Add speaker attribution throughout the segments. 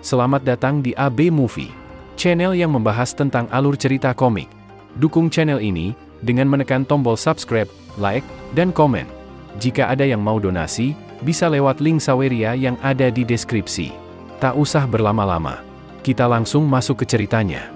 Speaker 1: Selamat datang di AB Movie, channel yang membahas tentang alur cerita komik. Dukung channel ini dengan menekan tombol subscribe, like, dan komen. Jika ada yang mau donasi, bisa lewat link Saweria yang ada di deskripsi. Tak usah berlama-lama, kita langsung masuk ke ceritanya.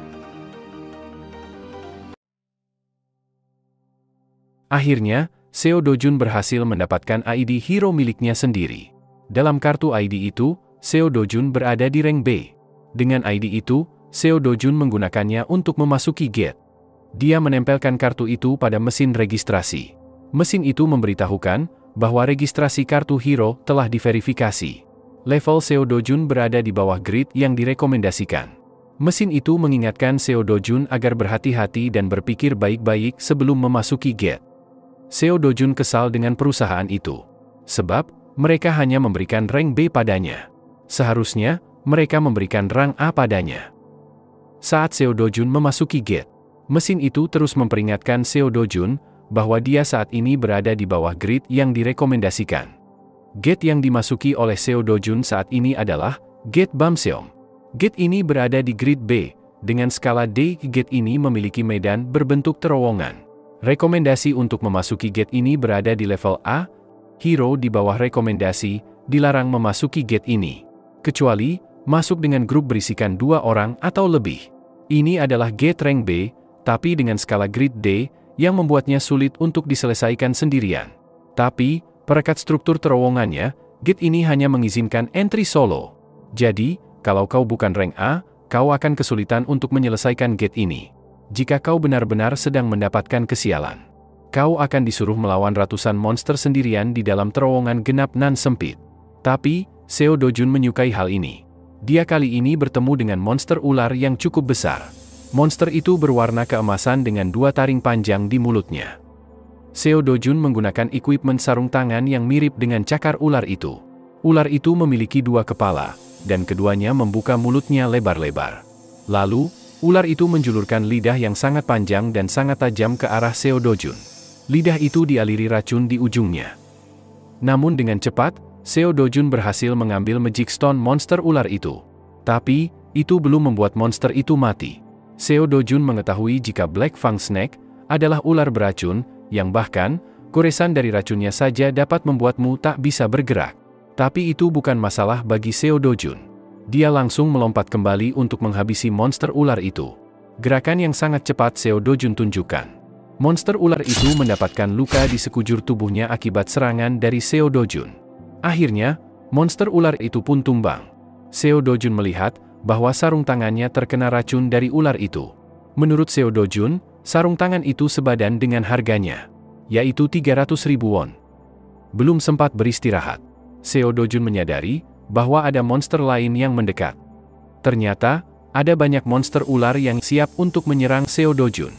Speaker 1: Akhirnya, Seo Dojun berhasil mendapatkan ID hero miliknya sendiri. Dalam kartu ID itu, Seo Dojun berada di rank B. Dengan ID itu, Seo Dojun menggunakannya untuk memasuki gate. Dia menempelkan kartu itu pada mesin registrasi. Mesin itu memberitahukan bahwa registrasi kartu hero telah diverifikasi. Level Seo Dojun berada di bawah grid yang direkomendasikan. Mesin itu mengingatkan Seo Dojun agar berhati-hati dan berpikir baik-baik sebelum memasuki gate. Seo Dojun kesal dengan perusahaan itu. Sebab, mereka hanya memberikan rank B padanya. Seharusnya, mereka memberikan rang A padanya. Saat Seo Dojun memasuki gate, mesin itu terus memperingatkan Seo Dojun bahwa dia saat ini berada di bawah grid yang direkomendasikan. Gate yang dimasuki oleh Seo Dojun saat ini adalah Gate Bamseom. Gate ini berada di grid B, dengan skala D. Gate ini memiliki medan berbentuk terowongan. Rekomendasi untuk memasuki gate ini berada di level A. Hero di bawah rekomendasi dilarang memasuki gate ini, kecuali masuk dengan grup berisikan 2 orang atau lebih. Ini adalah gate rank B, tapi dengan skala grid D, yang membuatnya sulit untuk diselesaikan sendirian. Tapi, perekat struktur terowongannya, gate ini hanya mengizinkan entry solo. Jadi, kalau kau bukan rank A, kau akan kesulitan untuk menyelesaikan gate ini. Jika kau benar-benar sedang mendapatkan kesialan, kau akan disuruh melawan ratusan monster sendirian di dalam terowongan genap nan sempit. Tapi, Seo Dojun menyukai hal ini. Dia kali ini bertemu dengan monster ular yang cukup besar. Monster itu berwarna keemasan dengan 2 taring panjang di mulutnya. Seo Dojun menggunakan equipment sarung tangan yang mirip dengan cakar ular itu. Ular itu memiliki 2 kepala, dan keduanya membuka mulutnya lebar-lebar. Lalu, ular itu menjulurkan lidah yang sangat panjang dan sangat tajam ke arah Seo Dojun. Lidah itu dialiri racun di ujungnya. Namun dengan cepat, Seo Dojun berhasil mengambil Magic Stone monster ular itu. Tapi, itu belum membuat monster itu mati. Seo Dojun mengetahui jika Black Fang Snake adalah ular beracun, yang bahkan, goresan dari racunnya saja dapat membuatmu tak bisa bergerak. Tapi itu bukan masalah bagi Seo Dojun. Dia langsung melompat kembali untuk menghabisi monster ular itu. Gerakan yang sangat cepat Seo Dojun tunjukkan. Monster ular itu mendapatkan luka di sekujur tubuhnya akibat serangan dari Seo Dojun. Akhirnya, monster ular itu pun tumbang. Seo Dojun melihat bahwa sarung tangannya terkena racun dari ular itu. Menurut Seo Dojun, sarung tangan itu sebadan dengan harganya, yaitu 300.000 won. Belum sempat beristirahat, Seo Dojun menyadari bahwa ada monster lain yang mendekat. Ternyata, ada banyak monster ular yang siap untuk menyerang Seo Dojun.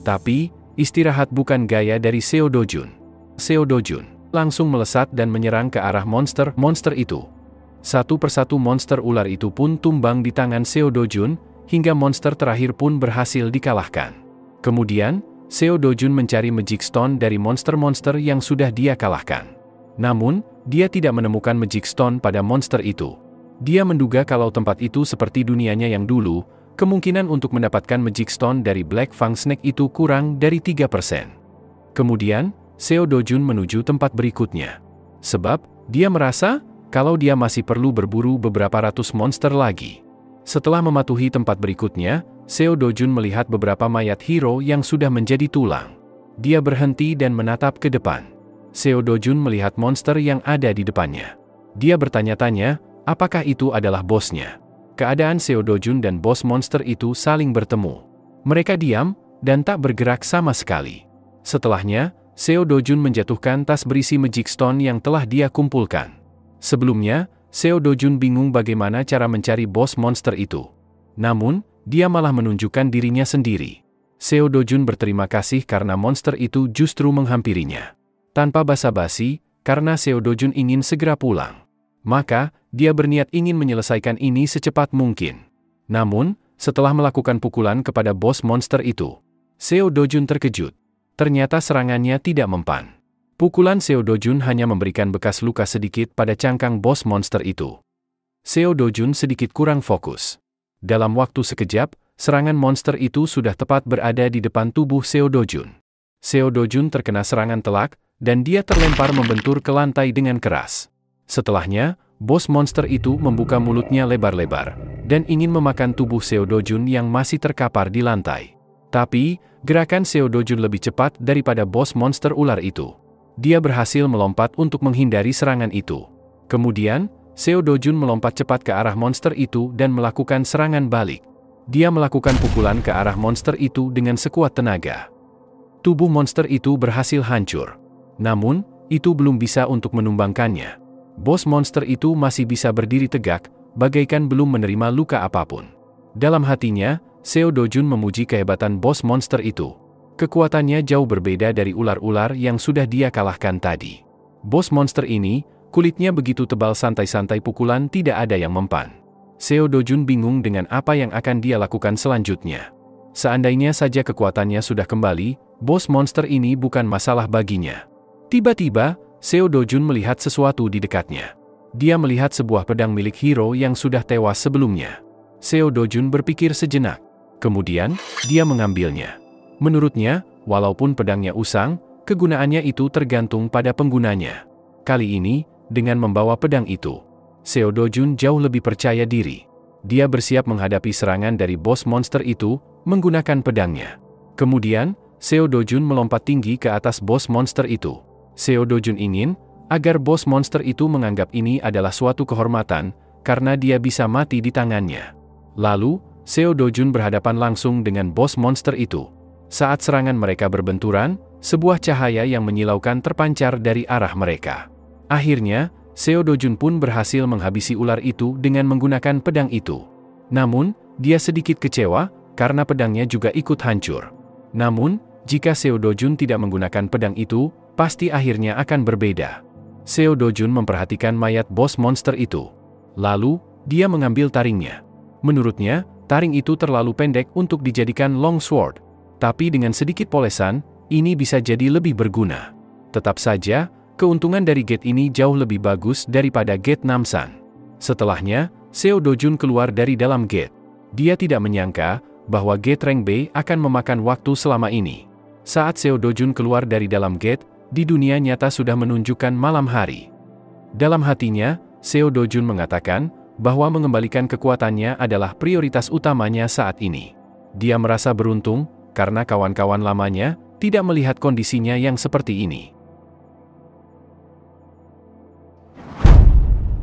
Speaker 1: Tapi, istirahat bukan gaya dari Seo Dojun. Seo Dojun langsung melesat dan menyerang ke arah monster itu. Satu persatu monster ular itu pun tumbang di tangan Seo Dojun, hingga monster terakhir pun berhasil dikalahkan. Kemudian, Seo Dojun mencari Magic Stone dari monster-monster yang sudah dia kalahkan. Namun, dia tidak menemukan Magic Stone pada monster itu. Dia menduga kalau tempat itu seperti dunianya yang dulu, kemungkinan untuk mendapatkan Magic Stone dari Black Fang Snake itu kurang dari 3%. Kemudian, Seo Dojun menuju tempat berikutnya. Sebab, dia merasa kalau dia masih perlu berburu beberapa ratus monster lagi. Setelah mematuhi tempat berikutnya, Seo Dojun melihat beberapa mayat hero yang sudah menjadi tulang. Dia berhenti dan menatap ke depan. Seo Dojun melihat monster yang ada di depannya. Dia bertanya-tanya, apakah itu adalah bosnya? Keadaan Seo Dojun dan bos monster itu saling bertemu. Mereka diam, dan tak bergerak sama sekali. Setelahnya, Seo Dojun menjatuhkan tas berisi Magic Stone yang telah dia kumpulkan. Sebelumnya, Seo Dojun bingung bagaimana cara mencari bos monster itu. Namun, dia malah menunjukkan dirinya sendiri. Seo Dojun berterima kasih karena monster itu justru menghampirinya. Tanpa basa-basi, karena Seo Dojun ingin segera pulang. Maka, dia berniat ingin menyelesaikan ini secepat mungkin. Namun, setelah melakukan pukulan kepada bos monster itu, Seo Dojun terkejut. Ternyata serangannya tidak mempan. Pukulan Seo Dojun hanya memberikan bekas luka sedikit pada cangkang bos monster itu. Seo Dojun sedikit kurang fokus. Dalam waktu sekejap, serangan monster itu sudah tepat berada di depan tubuh Seo Dojun. Seo Dojun terkena serangan telak, dan dia terlempar membentur ke lantai dengan keras. Setelahnya, bos monster itu membuka mulutnya lebar-lebar, dan ingin memakan tubuh Seo Dojun yang masih terkapar di lantai. Tapi, gerakan Seo Dojun lebih cepat daripada bos monster ular itu. Dia berhasil melompat untuk menghindari serangan itu. Kemudian, Seo Dojun melompat cepat ke arah monster itu dan melakukan serangan balik. Dia melakukan pukulan ke arah monster itu dengan sekuat tenaga. Tubuh monster itu berhasil hancur. Namun, itu belum bisa untuk menumbangkannya. Bos monster itu masih bisa berdiri tegak, bagaikan belum menerima luka apapun. Dalam hatinya, Seo Dojun memuji kehebatan bos monster itu. Kekuatannya jauh berbeda dari ular-ular yang sudah dia kalahkan tadi. Bos monster ini, kulitnya begitu tebal, santai-santai pukulan tidak ada yang mempan. Seo Dojun bingung dengan apa yang akan dia lakukan selanjutnya. Seandainya saja kekuatannya sudah kembali, bos monster ini bukan masalah baginya. Tiba-tiba, Seo Dojun melihat sesuatu di dekatnya. Dia melihat sebuah pedang milik hero yang sudah tewas sebelumnya. Seo Dojun berpikir sejenak. Kemudian, dia mengambilnya. Menurutnya, walaupun pedangnya usang, kegunaannya itu tergantung pada penggunanya. Kali ini, dengan membawa pedang itu, Seo Dojun jauh lebih percaya diri. Dia bersiap menghadapi serangan dari bos monster itu, menggunakan pedangnya. Kemudian, Seo Dojun melompat tinggi ke atas bos monster itu. Seo Dojun ingin agar bos monster itu menganggap ini adalah suatu kehormatan, karena dia bisa mati di tangannya. Lalu, Seo Dojun berhadapan langsung dengan bos monster itu. Saat serangan mereka berbenturan, sebuah cahaya yang menyilaukan terpancar dari arah mereka. Akhirnya, Seo Dojun pun berhasil menghabisi ular itu dengan menggunakan pedang itu. Namun, dia sedikit kecewa, karena pedangnya juga ikut hancur. Namun, jika Seo Dojun tidak menggunakan pedang itu, pasti akhirnya akan berbeda. Seo Dojun memperhatikan mayat bos monster itu. Lalu, dia mengambil taringnya. Menurutnya, taring itu terlalu pendek untuk dijadikan longsword. Tapi dengan sedikit polesan, ini bisa jadi lebih berguna. Tetap saja, keuntungan dari gate ini jauh lebih bagus daripada gate Namsan. Setelahnya, Seo Dojun keluar dari dalam gate. Dia tidak menyangka bahwa gate rank B akan memakan waktu selama ini. Saat Seo Dojun keluar dari dalam gate, di dunia nyata sudah menunjukkan malam hari. Dalam hatinya, Seo Dojun mengatakan bahwa mengembalikan kekuatannya adalah prioritas utamanya saat ini. Dia merasa beruntung, karena kawan-kawan lamanya tidak melihat kondisinya yang seperti ini.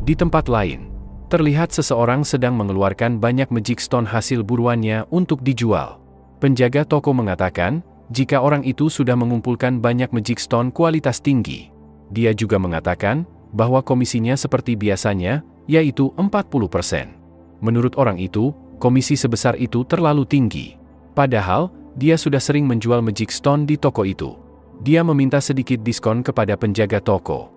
Speaker 1: Di tempat lain, terlihat seseorang sedang mengeluarkan banyak magic stone hasil buruannya untuk dijual. Penjaga toko mengatakan, jika orang itu sudah mengumpulkan banyak magic stone kualitas tinggi. Dia juga mengatakan, bahwa komisinya seperti biasanya, yaitu 40%. Menurut orang itu, komisi sebesar itu terlalu tinggi. Padahal, dia sudah sering menjual magic stone di toko itu. Dia meminta sedikit diskon kepada penjaga toko.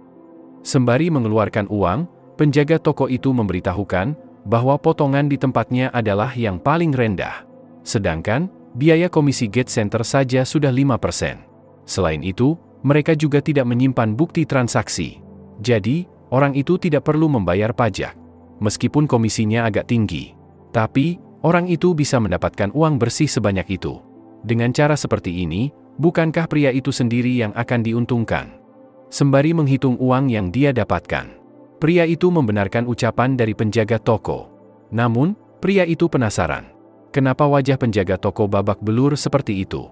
Speaker 1: Sembari mengeluarkan uang, penjaga toko itu memberitahukan bahwa potongan di tempatnya adalah yang paling rendah. Sedangkan, biaya komisi gate center saja sudah 5%. Selain itu, mereka juga tidak menyimpan bukti transaksi. Jadi, orang itu tidak perlu membayar pajak. Meskipun komisinya agak tinggi. Tapi, orang itu bisa mendapatkan uang bersih sebanyak itu. Dengan cara seperti ini, bukankah pria itu sendiri yang akan diuntungkan? Sembari menghitung uang yang dia dapatkan, pria itu membenarkan ucapan dari penjaga toko. Namun, pria itu penasaran. Kenapa wajah penjaga toko babak belur seperti itu?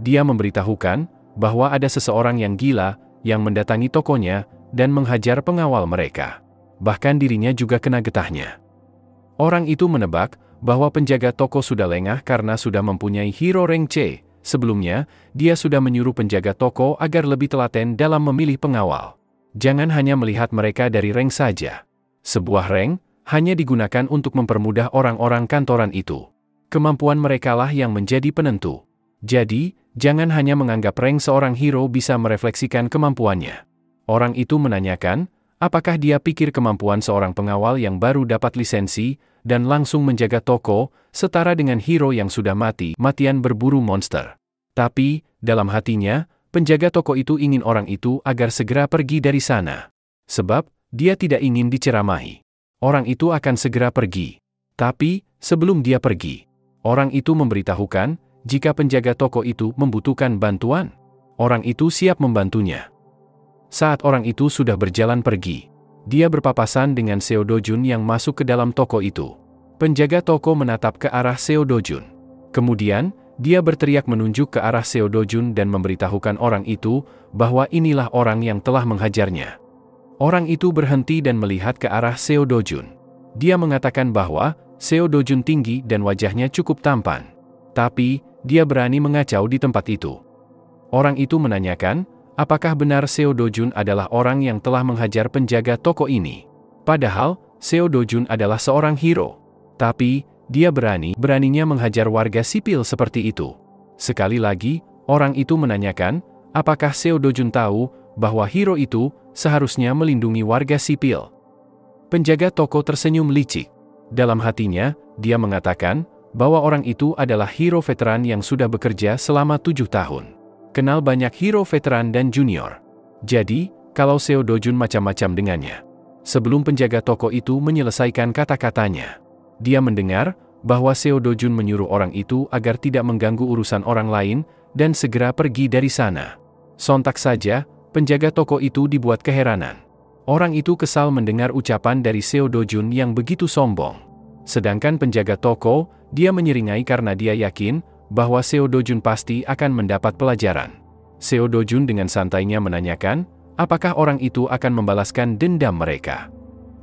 Speaker 1: Dia memberitahukan bahwa ada seseorang yang gila yang mendatangi tokonya dan menghajar pengawal mereka. Bahkan dirinya juga kena getahnya. Orang itu menebak bahwa penjaga toko sudah lengah karena sudah mempunyai hero rank C. Sebelumnya, dia sudah menyuruh penjaga toko agar lebih telaten dalam memilih pengawal. Jangan hanya melihat mereka dari rank saja. Sebuah rank hanya digunakan untuk mempermudah orang-orang kantoran itu. Kemampuan merekalah yang menjadi penentu. Jadi, jangan hanya menganggap rank seorang hero bisa merefleksikan kemampuannya. Orang itu menanyakan, apakah dia pikir kemampuan seorang pengawal yang baru dapat lisensi dan langsung menjaga toko, setara dengan hero yang sudah mati-matian berburu monster. Tapi, dalam hatinya, penjaga toko itu ingin orang itu agar segera pergi dari sana. Sebab, dia tidak ingin diceramahi. orang itu akan segera pergi. Tapi, sebelum dia pergi, orang itu memberitahukan, jika penjaga toko itu membutuhkan bantuan, orang itu siap membantunya. Saat orang itu sudah berjalan pergi, dia berpapasan dengan Seo Dojun yang masuk ke dalam toko itu. Penjaga toko menatap ke arah Seo Dojun. Kemudian, dia berteriak menunjuk ke arah Seo Dojun dan memberitahukan orang itu bahwa inilah orang yang telah menghajarnya. Orang itu berhenti dan melihat ke arah Seo Dojun. Dia mengatakan bahwa Seo Dojun tinggi dan wajahnya cukup tampan. Tapi, dia berani mengacau di tempat itu. Orang itu menanyakan, apakah benar Seo Dojun adalah orang yang telah menghajar penjaga toko ini? Padahal, Seo Dojun adalah seorang hero. Tapi, dia beraninya menghajar warga sipil seperti itu. Sekali lagi, orang itu menanyakan, apakah Seo Dojun tahu bahwa hero itu seharusnya melindungi warga sipil? Penjaga toko tersenyum licik. Dalam hatinya, dia mengatakan bahwa orang itu adalah hero veteran yang sudah bekerja selama 7 tahun. Kenal banyak hero veteran dan junior. Jadi, kalau Seo Dojun macam-macam dengannya. Sebelum penjaga toko itu menyelesaikan kata-katanya, dia mendengar bahwa Seo Dojun menyuruh orang itu agar tidak mengganggu urusan orang lain dan segera pergi dari sana. Sontak saja, penjaga toko itu dibuat keheranan. Orang itu kesal mendengar ucapan dari Seo Dojun yang begitu sombong. Sedangkan penjaga toko, dia menyeringai karena dia yakin bahwa Seo Dojun pasti akan mendapat pelajaran. Seo Dojun dengan santainya menanyakan, apakah orang itu akan membalaskan dendam mereka.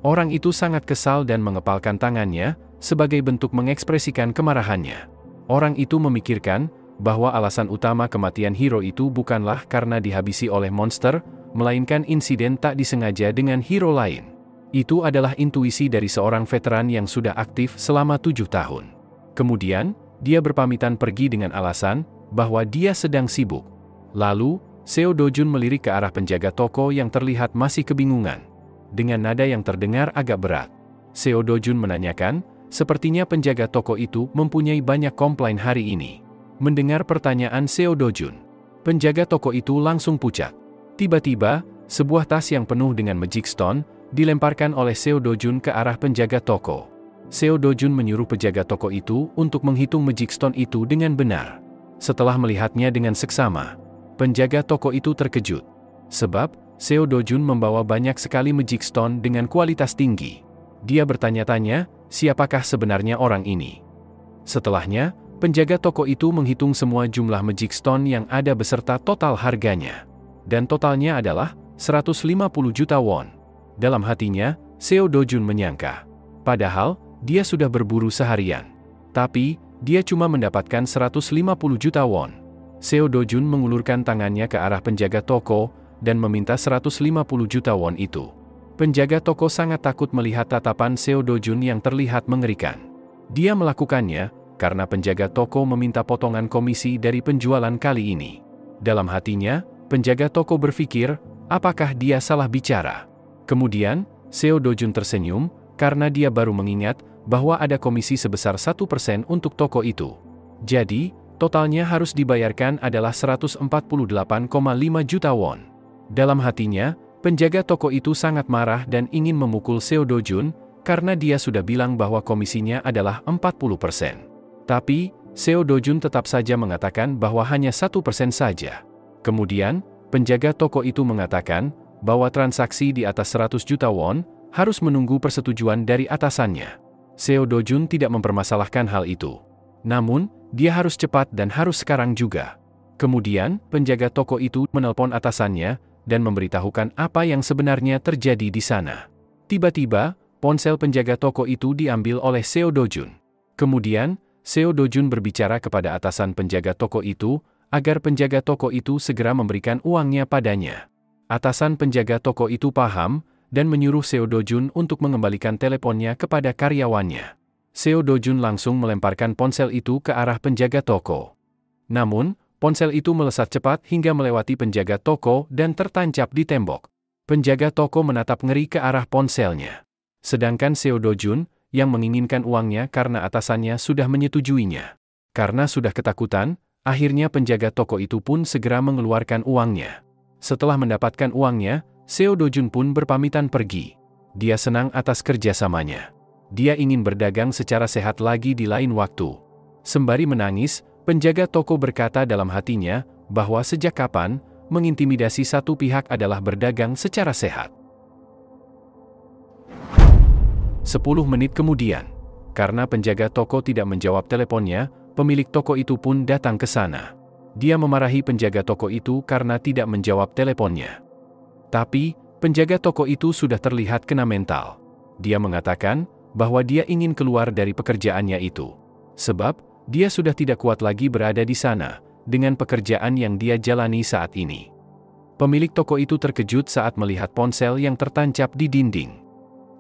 Speaker 1: Orang itu sangat kesal dan mengepalkan tangannya, sebagai bentuk mengekspresikan kemarahannya. Orang itu memikirkan bahwa alasan utama kematian hero itu bukanlah karena dihabisi oleh monster, melainkan insiden tak disengaja dengan hero lain. Itu adalah intuisi dari seorang veteran yang sudah aktif selama 7 tahun. Kemudian, dia berpamitan pergi dengan alasan bahwa dia sedang sibuk. Lalu, Seo Dojun melirik ke arah penjaga toko yang terlihat masih kebingungan. Dengan nada yang terdengar agak berat, Seo Dojun menanyakan, sepertinya penjaga toko itu mempunyai banyak komplain hari ini. Mendengar pertanyaan Seo Dojun, penjaga toko itu langsung pucat. Tiba-tiba, sebuah tas yang penuh dengan magic stone dilemparkan oleh Seo Dojun ke arah penjaga toko. Seo Dojun menyuruh penjaga toko itu untuk menghitung magic stone itu dengan benar. Setelah melihatnya dengan seksama, penjaga toko itu terkejut. Sebab, Seo Dojun membawa banyak sekali magic stone dengan kualitas tinggi. Dia bertanya-tanya, siapakah sebenarnya orang ini? Setelahnya, penjaga toko itu menghitung semua jumlah magic stone yang ada beserta total harganya. Dan totalnya adalah 150 juta won. Dalam hatinya, Seo Dojun menyangka. Padahal, dia sudah berburu seharian. Tapi, dia cuma mendapatkan 150 juta won. Seo Dojun mengulurkan tangannya ke arah penjaga toko, dan meminta 150 juta won itu. Penjaga toko sangat takut melihat tatapan Seo Dojun yang terlihat mengerikan. Dia melakukannya, karena penjaga toko meminta potongan komisi dari penjualan kali ini. Dalam hatinya, penjaga toko berpikir, apakah dia salah bicara? Kemudian, Seo Dojun tersenyum, karena dia baru mengingat bahwa ada komisi sebesar 1% untuk toko itu. Jadi, totalnya harus dibayarkan adalah 148,5 juta won. Dalam hatinya, penjaga toko itu sangat marah dan ingin memukul Seo Dojun, karena dia sudah bilang bahwa komisinya adalah 40%. Tapi, Seo Dojun tetap saja mengatakan bahwa hanya 1% saja. Kemudian, penjaga toko itu mengatakan bahwa transaksi di atas 100 juta won harus menunggu persetujuan dari atasannya. Seo Dojun tidak mempermasalahkan hal itu. Namun, dia harus cepat dan harus sekarang juga. Kemudian, penjaga toko itu menelpon atasannya dan memberitahukan apa yang sebenarnya terjadi di sana. Tiba-tiba, ponsel penjaga toko itu diambil oleh Seo Dojun. Kemudian, Seo Dojun berbicara kepada atasan penjaga toko itu, agar penjaga toko itu segera memberikan uangnya padanya. Atasan penjaga toko itu paham, dan menyuruh Seo Dojun untuk mengembalikan teleponnya kepada karyawannya. Seo Dojun langsung melemparkan ponsel itu ke arah penjaga toko. Namun, ponsel itu melesat cepat hingga melewati penjaga toko dan tertancap di tembok. Penjaga toko menatap ngeri ke arah ponselnya. Sedangkan Seo Dojun, yang menginginkan uangnya karena atasannya sudah menyetujuinya. Karena sudah ketakutan, akhirnya penjaga toko itu pun segera mengeluarkan uangnya. Setelah mendapatkan uangnya, Seo Dojun pun berpamitan pergi. Dia senang atas kerjasamanya. Dia ingin berdagang secara sehat lagi di lain waktu. Sembari menangis, penjaga toko berkata dalam hatinya bahwa sejak kapan mengintimidasi satu pihak adalah berdagang secara sehat. 10 menit kemudian, karena penjaga toko tidak menjawab teleponnya, pemilik toko itu pun datang ke sana. Dia memarahi penjaga toko itu karena tidak menjawab teleponnya. Tapi, penjaga toko itu sudah terlihat kena mental. Dia mengatakan bahwa dia ingin keluar dari pekerjaannya itu. Sebab, dia sudah tidak kuat lagi berada di sana, dengan pekerjaan yang dia jalani saat ini. Pemilik toko itu terkejut saat melihat ponsel yang tertancap di dinding.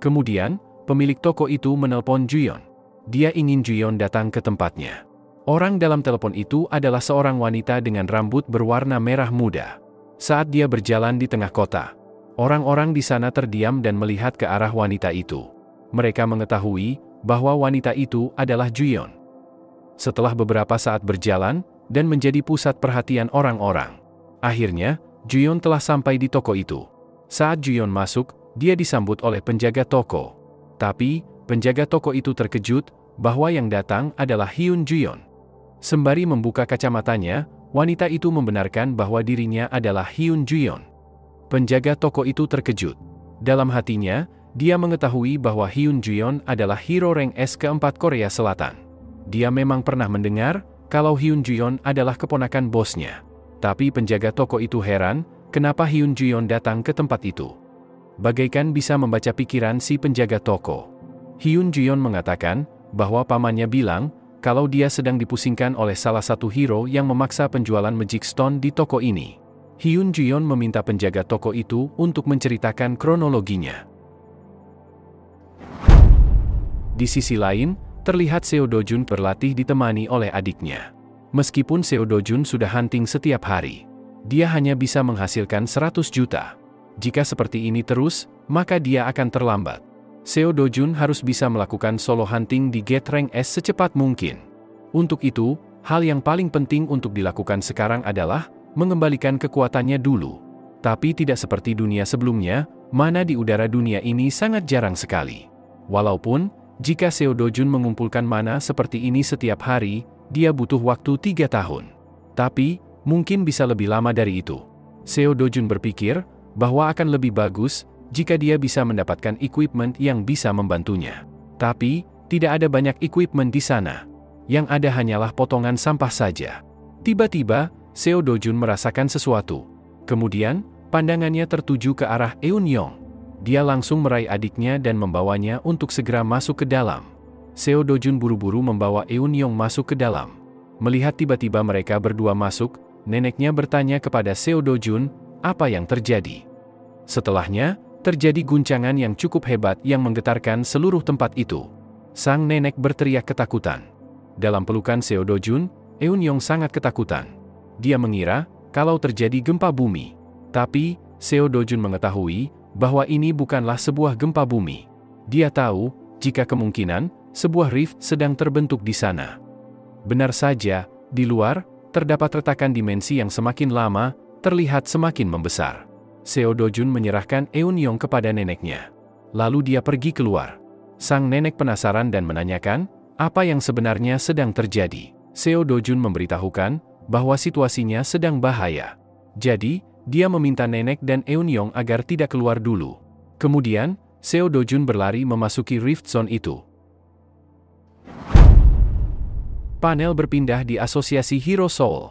Speaker 1: Kemudian, pemilik toko itu menelpon Juyeon. Dia ingin Juyeon datang ke tempatnya. Orang dalam telepon itu adalah seorang wanita dengan rambut berwarna merah muda. Saat dia berjalan di tengah kota, orang-orang di sana terdiam dan melihat ke arah wanita itu. Mereka mengetahui bahwa wanita itu adalah Juyeon. Setelah beberapa saat berjalan dan menjadi pusat perhatian orang-orang, akhirnya Juyeon telah sampai di toko itu. Saat Juyeon masuk, dia disambut oleh penjaga toko. Tapi, penjaga toko itu terkejut bahwa yang datang adalah Hyun Juyeon. Sembari membuka kacamatanya, wanita itu membenarkan bahwa dirinya adalah Hyun Juyeon. Penjaga toko itu terkejut. Dalam hatinya, dia mengetahui bahwa Hyun Juyeon adalah hero rank S keempat Korea Selatan. Dia memang pernah mendengar kalau Hyun Juyeon adalah keponakan bosnya. Tapi penjaga toko itu heran, kenapa Hyun Juyeon datang ke tempat itu. Bagaikan bisa membaca pikiran si penjaga toko. Hyun Juyeon mengatakan bahwa pamannya bilang kalau dia sedang dipusingkan oleh salah satu hero yang memaksa penjualan Magic Stone di toko ini. Hyun Juyeon meminta penjaga toko itu untuk menceritakan kronologinya. Di sisi lain, terlihat Seo Do-jun berlatih ditemani oleh adiknya. Meskipun Seo Do-jun sudah hunting setiap hari, dia hanya bisa menghasilkan 100 juta. Jika seperti ini terus, maka dia akan terlambat. Seo Do-jun harus bisa melakukan solo hunting di Gate Rank S secepat mungkin. Untuk itu, hal yang paling penting untuk dilakukan sekarang adalah mengembalikan kekuatannya dulu. Tapi tidak seperti dunia sebelumnya, mana di udara dunia ini sangat jarang sekali. Walaupun, jika Seo Do-jun mengumpulkan mana seperti ini setiap hari, dia butuh waktu 3 tahun. Tapi, mungkin bisa lebih lama dari itu. Seo Do-jun berpikir bahwa akan lebih bagus jika dia bisa mendapatkan equipment yang bisa membantunya. Tapi, tidak ada banyak equipment di sana. Yang ada hanyalah potongan sampah saja. Tiba-tiba, Seo Do-jun merasakan sesuatu. Kemudian, pandangannya tertuju ke arah Eun-yong. Dia langsung meraih adiknya dan membawanya untuk segera masuk ke dalam. Seo Do-jun buru-buru membawa Eun-yong masuk ke dalam. Melihat tiba-tiba mereka berdua masuk, neneknya bertanya kepada Seo Do-jun, apa yang terjadi? Setelahnya, terjadi guncangan yang cukup hebat yang menggetarkan seluruh tempat itu. Sang nenek berteriak ketakutan. Dalam pelukan Seo Do-jun, Eun-yong sangat ketakutan. Dia mengira kalau terjadi gempa bumi. Tapi, Seo Do-jun mengetahui bahwa ini bukanlah sebuah gempa bumi. Dia tahu, jika kemungkinan, sebuah rift sedang terbentuk di sana. Benar saja, di luar, terdapat retakan dimensi yang semakin lama, terlihat semakin membesar. Seo Do-jun menyerahkan Eun-yong kepada neneknya. Lalu dia pergi keluar. Sang nenek penasaran dan menanyakan, apa yang sebenarnya sedang terjadi. Seo Do-jun memberitahukan bahwa situasinya sedang bahaya. Jadi, dia meminta nenek dan Eun-yong agar tidak keluar dulu. Kemudian, Seo Do-jun berlari memasuki rift zone itu. Panel berpindah di Asosiasi Hero Seoul.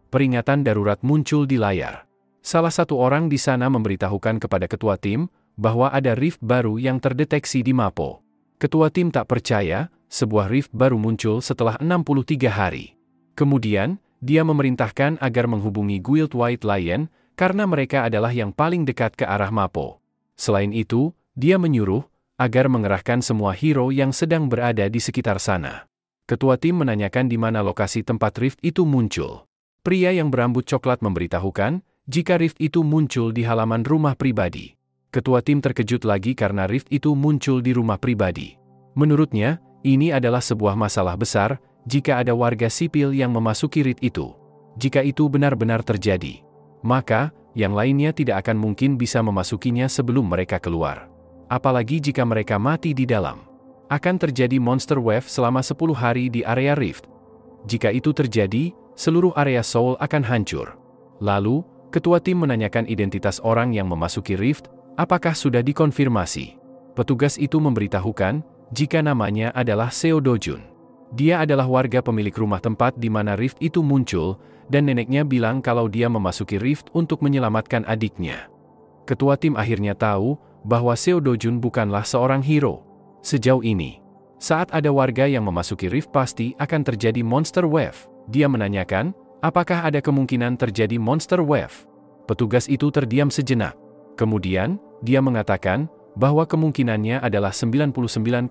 Speaker 1: Peringatan darurat muncul di layar. Salah satu orang di sana memberitahukan kepada ketua tim bahwa ada rift baru yang terdeteksi di Mapo. Ketua tim tak percaya, sebuah rift baru muncul setelah 63 hari. Kemudian, dia memerintahkan agar menghubungi Guild White Lion, karena mereka adalah yang paling dekat ke arah Mapo. Selain itu, dia menyuruh agar mengerahkan semua hero yang sedang berada di sekitar sana. Ketua tim menanyakan di mana lokasi tempat rift itu muncul. Pria yang berambut coklat memberitahukan jika rift itu muncul di halaman rumah pribadi. Ketua tim terkejut lagi karena rift itu muncul di rumah pribadi. Menurutnya, ini adalah sebuah masalah besar jika ada warga sipil yang memasuki rift itu. Jika itu benar-benar terjadi, maka yang lainnya tidak akan mungkin bisa memasukinya sebelum mereka keluar. apalagi jika mereka mati di dalam. Akan terjadi monster wave selama 10 hari di area Rift. Jika itu terjadi, seluruh area Soul akan hancur. Lalu, ketua tim menanyakan identitas orang yang memasuki Rift, apakah sudah dikonfirmasi. Petugas itu memberitahukan, jika namanya adalah Seo Dojun. Dia adalah warga pemilik rumah tempat di mana Rift itu muncul, dan neneknya bilang kalau dia memasuki Rift untuk menyelamatkan adiknya. Ketua tim akhirnya tahu, bahwa Seo Dojun bukanlah seorang hero. Sejauh ini, saat ada warga yang memasuki Rift pasti akan terjadi monster wave. Dia menanyakan, apakah ada kemungkinan terjadi monster wave? Petugas itu terdiam sejenak. Kemudian, dia mengatakan, bahwa kemungkinannya adalah 99,9%.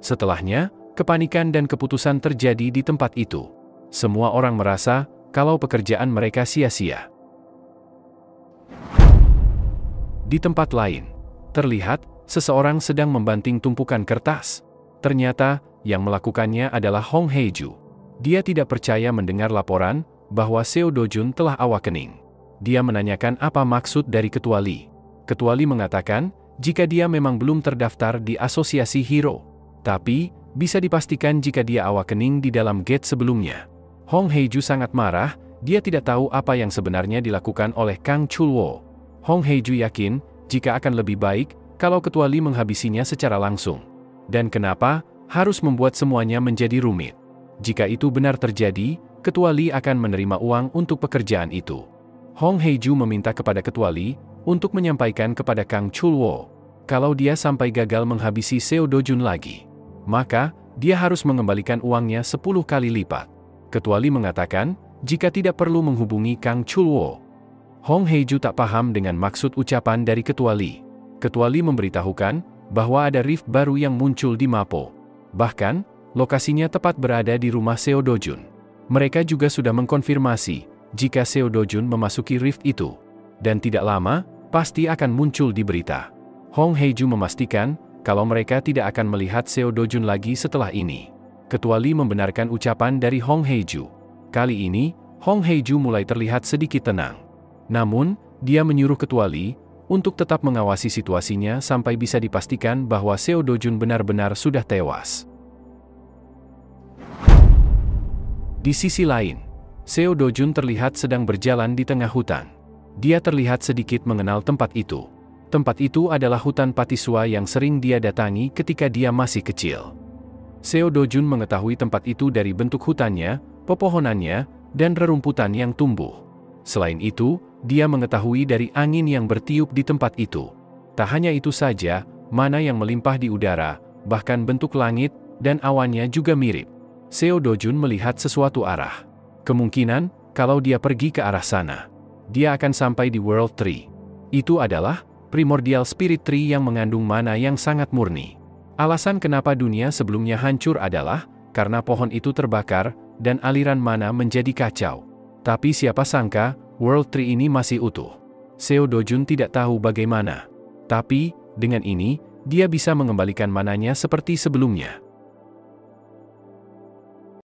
Speaker 1: Setelahnya, kepanikan dan keputusan terjadi di tempat itu. Semua orang merasa, kalau pekerjaan mereka sia-sia. Di tempat lain, terlihat, seseorang sedang membanting tumpukan kertas. Ternyata, yang melakukannya adalah Hong Hae-ju. Dia tidak percaya mendengar laporan, bahwa Seo Dojun telah awakening. Dia menanyakan apa maksud dari Ketua Lee. Ketua Lee mengatakan, jika dia memang belum terdaftar di asosiasi hero. Tapi, bisa dipastikan jika dia awakening di dalam gate sebelumnya. Hong Hae-ju sangat marah, dia tidak tahu apa yang sebenarnya dilakukan oleh Kang Chul-wo. Hong Hae-ju yakin, jika akan lebih baik, kalau Ketua Lee menghabisinya secara langsung. Dan kenapa harus membuat semuanya menjadi rumit? Jika itu benar terjadi, Ketua Lee akan menerima uang untuk pekerjaan itu. Hong Hae-ju meminta kepada Ketua Lee untuk menyampaikan kepada Kang Chul-wo, kalau dia sampai gagal menghabisi Seo Dojun lagi, maka dia harus mengembalikan uangnya 10 kali lipat. Ketua Lee mengatakan, jika tidak perlu menghubungi Kang Chul-wo. Hong Hae-ju tak paham dengan maksud ucapan dari Ketua Lee. Ketua Lee memberitahukan, bahwa ada rift baru yang muncul di Mapo. Bahkan, lokasinya tepat berada di rumah Seo Dojun. Mereka juga sudah mengkonfirmasi, jika Seo Dojun memasuki rift itu. Dan tidak lama, pasti akan muncul di berita. Hong Hae-ju memastikan, kalau mereka tidak akan melihat Seo Dojun lagi setelah ini. Ketua Lee membenarkan ucapan dari Hong Hae-ju. Kali ini, Hong Hae-ju mulai terlihat sedikit tenang. Namun, dia menyuruh Ketua Lee, untuk tetap mengawasi situasinya sampai bisa dipastikan bahwa Seo Dojun benar-benar sudah tewas. Di sisi lain, Seo Dojun terlihat sedang berjalan di tengah hutan. Dia terlihat sedikit mengenal tempat itu. Tempat itu adalah hutan Patisua yang sering dia datangi ketika dia masih kecil. Seo Dojun mengetahui tempat itu dari bentuk hutannya, pepohonannya, dan rerumputan yang tumbuh. Selain itu, dia mengetahui dari angin yang bertiup di tempat itu. Tak hanya itu saja, mana yang melimpah di udara, bahkan bentuk langit, dan awannya juga mirip. Seo Dojun melihat sesuatu arah. Kemungkinan, kalau dia pergi ke arah sana, dia akan sampai di World Tree. Itu adalah Primordial Spirit Tree yang mengandung mana yang sangat murni. Alasan kenapa dunia sebelumnya hancur adalah, karena pohon itu terbakar, dan aliran mana menjadi kacau. Tapi siapa sangka, World Tree ini masih utuh. Seo Dojun tidak tahu bagaimana. Tapi, dengan ini, dia bisa mengembalikan mananya seperti sebelumnya.